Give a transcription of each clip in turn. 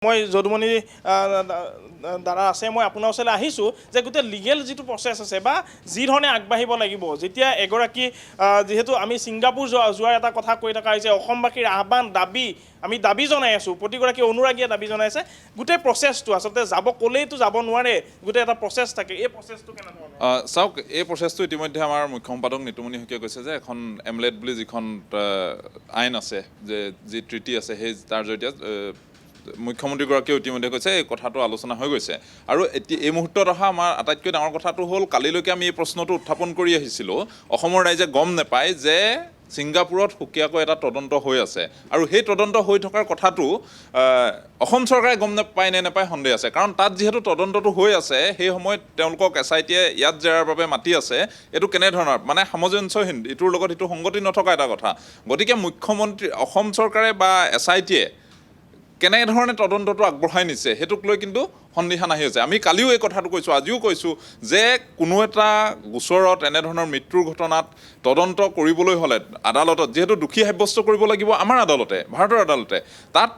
মই যদুমণি দ্বাৰা আছে মই আপোনাৰ ওচৰলৈ আহিছোঁ যে গোটেই লিগেল যিটো প্ৰচেছ আছে বা যি ধৰণে আগবাঢ়িব লাগিব যেতিয়া এগৰাকী যিহেতু আমি ছিংগাপুৰ যোৱাৰ এটা কথা কৈ থকা হৈছে অসমবাসীৰ আহ্বান দাবী আমি দাবী জনাই আছোঁ প্ৰতিগৰাকী অনুৰাগীয়ে দাবী জনাইছে গোটেই প্ৰচেছটো আচলতে যাব ক'লেইতো যাব নোৱাৰে গোটেই এটা প্ৰচেছ থাকে এই প্ৰচেছটো কেনেধৰণৰ চাওক এই প্ৰচেছটো ইতিমধ্যে আমাৰ মুখ্য সম্পাদক নিতুমণি শইকীয়াই কৈছে যে এখন এমলেট বুলি যিখন আইন আছে যে যি ট্ৰিটি আছে সেই তাৰ জৰিয়তে মুখ্যমন্ত্ৰীগৰাকীয়ে ইতিমধ্যে কৈছে এই কথাটো আলোচনা হৈ গৈছে আৰু এই মুহূৰ্তত অহা আমাৰ আটাইতকৈ ডাঙৰ কথাটো হ'ল কালিলৈকে আমি এই প্ৰশ্নটো উত্থাপন কৰি আহিছিলোঁ অসমৰ ৰাইজে গম নাপায় যে ছিংগাপুৰত সুকীয়াকৈ এটা তদন্ত হৈ আছে আৰু সেই তদন্ত হৈ থকাৰ কথাটো অসম চৰকাৰে গম নাপায় নে নাপায় সন্দেহ আছে কাৰণ তাত যিহেতু তদন্তটো হৈ আছে সেই সময়ত তেওঁলোকক SITয়ে ইয়াত জেৰাৰ বাবে মাতি আছে এইটো কেনেধৰণৰ মানে সামঞ্জস্যহীন ইটোৰ লগত ইটো সংগতি নথকা এটা কথা গতিকে মুখ্যমন্ত্ৰী অসম চৰকাৰে বা SITয়ে কেনেধৰণে তদন্তটো আগবঢ়াই নিছে সেইটোক লৈ কিন্তু সন্দিহান আহি আছে আমি কালিও এই কথাটো কৈছোঁ আজিও কৈছোঁ যে কোনো এটা গোচৰত এনেধৰণৰ মৃত্যুৰ ঘটনাত তদন্ত কৰিবলৈ হ'লে আদালতত যিহেতু দোষী সাব্যস্ত কৰিব লাগিব আমাৰ আদালতে ভাৰতৰ আদালতে তাত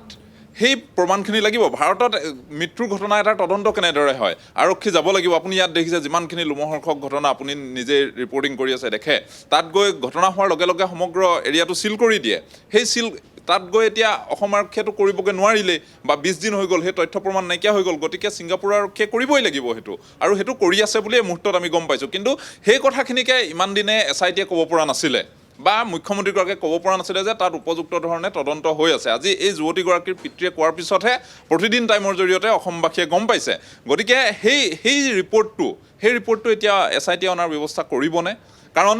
সেই প্ৰমাণখিনি লাগিব ভাৰতত মৃত্যুৰ ঘটনা এটাৰ তদন্ত কেনেদৰে হয় আৰক্ষী যাব লাগিব আপুনি ইয়াত দেখিছে যিমানখিনি লোমহৰ্ষক ঘটনা আপুনি নিজে ৰিপৰ্টিং কৰি আছে দেখে তাত গৈ ঘটনা হোৱাৰ লগে লগে সমগ্ৰ এৰিয়াটো চিল কৰি দিয়ে সেই চিল তাত গৈ এতিয়া অসম আৰক্ষীয়েতো কৰিবগৈ নোৱাৰিলে বা 20 দিন হৈ গ'ল সেই তথ্য প্ৰমাণ নাইকিয়া হৈ গ'ল গতিকে ছিংগাপুৰ আৰক্ষীয়ে কৰিবই লাগিব সেইটো আৰু সেইটো কৰি আছে বুলি এই মুহূৰ্তত আমি গম পাইছোঁ কিন্তু সেই কথাখিনিকে ইমান দিনে SITয়ে ক'ব পৰা নাছিলে বা মুখ্যমন্ত্ৰীগৰাকীয়ে ক'ব পৰা নাছিলে যে তাত উপযুক্ত ধৰণে তদন্ত হৈ আছে আজি এই যুৱতীগৰাকীৰ পিতৃয়ে কোৱাৰ পিছতহে প্ৰতিদিন টাইমৰ জৰিয়তে অসমবাসীয়ে গম পাইছে গতিকে সেই ৰিপৰ্টটো এতিয়া SITয়ে অনাৰ ব্যৱস্থা কৰিবনে কাৰণ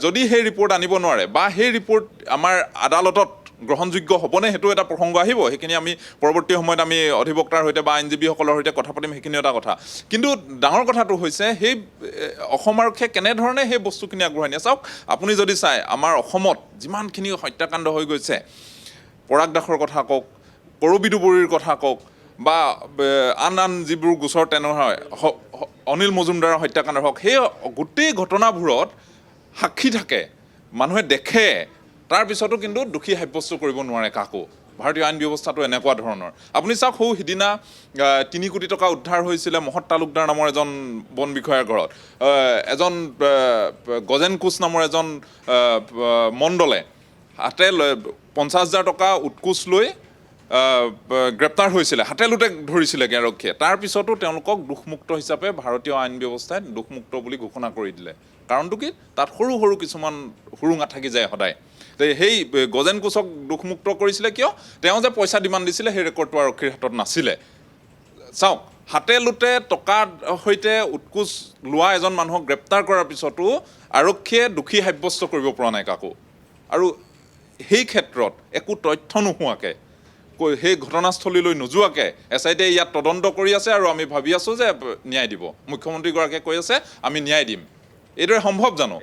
যদি সেই ৰিপৰ্ট আনিব নোৱাৰে বা সেই ৰিপৰ্ট আমাৰ আদালতত গ্ৰহণযোগ্য হ'বনে সেইটো এটা প্ৰসংগ আহিব সেইখিনি আমি পৰৱৰ্তী সময়ত আমি অধিবক্তাৰ সৈতে বা আইনজীৱীসকলৰ সৈতে কথা পাতিম সেইখিনি এটা কথা কিন্তু ডাঙৰ কথাটো হৈছে সেই অসম আৰক্ষীয়ে কেনেধৰণে সেই বস্তুখিনি আগবঢ়াই নিয়ে চাওক আপুনি যদি চায় আমাৰ অসমত যিমানখিনি হত্যাকাণ্ড হৈ গৈছে পৰাগ দাসৰ কথা কওক কৰবী দুবৰীৰ কথা কওক বা আন যিবোৰ গোচৰ তেনেধৰণৰ অনিল মজুমদাৰৰ হত্যাকাণ্ড হওক সেই গোটেই ঘটনাবোৰত সাক্ষী থাকে মানুহে দেখে তাৰপিছতো কিন্তু দোষী সাব্যস্ত কৰিব নোৱাৰে কাকো ভাৰতীয় আইন ব্যৱস্থাটো এনেকুৱা ধৰণৰ আপুনি চাওক সিদিনা 3 কোটি টকা উদ্ধাৰ হৈছিলে মহৎ তালুকদাৰ নামৰ এজন বন বিষয়াৰ ঘৰত এজন গজেন কোচ নামৰ এজন মণ্ডলে হাতে 50,000 টকা উৎকোচ লৈ গ্ৰেপ্তাৰ হৈছিলে হাতে লোটে ধৰিছিলেগৈ আৰক্ষীয়ে তাৰপিছতো তেওঁলোকক দোষমুক্ত হিচাপে ভাৰতীয় আইন ব্যৱস্থাই দোষমুক্ত বুলি ঘোষণা কৰি দিলে কাৰণটো কি তাত সৰু সৰু কিছুমান সুৰুঙা থাকি যায় সদায় সেই গজেন কোচক দোষমুক্ত কৰিছিলে কিয় তেওঁ যে পইচা ডিমাণ্ড দিছিলে সেই ৰেকৰ্ডটো আৰক্ষীৰ হাতত নাছিলে চাওক হাতে লোটে টকাৰ সৈতে উৎকোচ লোৱা এজন মানুহক গ্ৰেপ্তাৰ কৰাৰ পিছতো আৰক্ষীয়ে দোষী সাব্যস্ত কৰিব পৰা নাই কাকো আৰু সেই ক্ষেত্ৰত একো তথ্য নোহোৱাকৈ সেই ঘটনাস্থলীলৈ নোযোৱাকৈ SITয়ে ইয়াত তদন্ত কৰি আছে আৰু আমি ভাবি আছোঁ যে ন্যায় দিব মুখ্যমন্ত্ৰীগৰাকীয়ে কৈ আছে আমি ন্যায় দিম এইদৰে সম্ভৱ জানো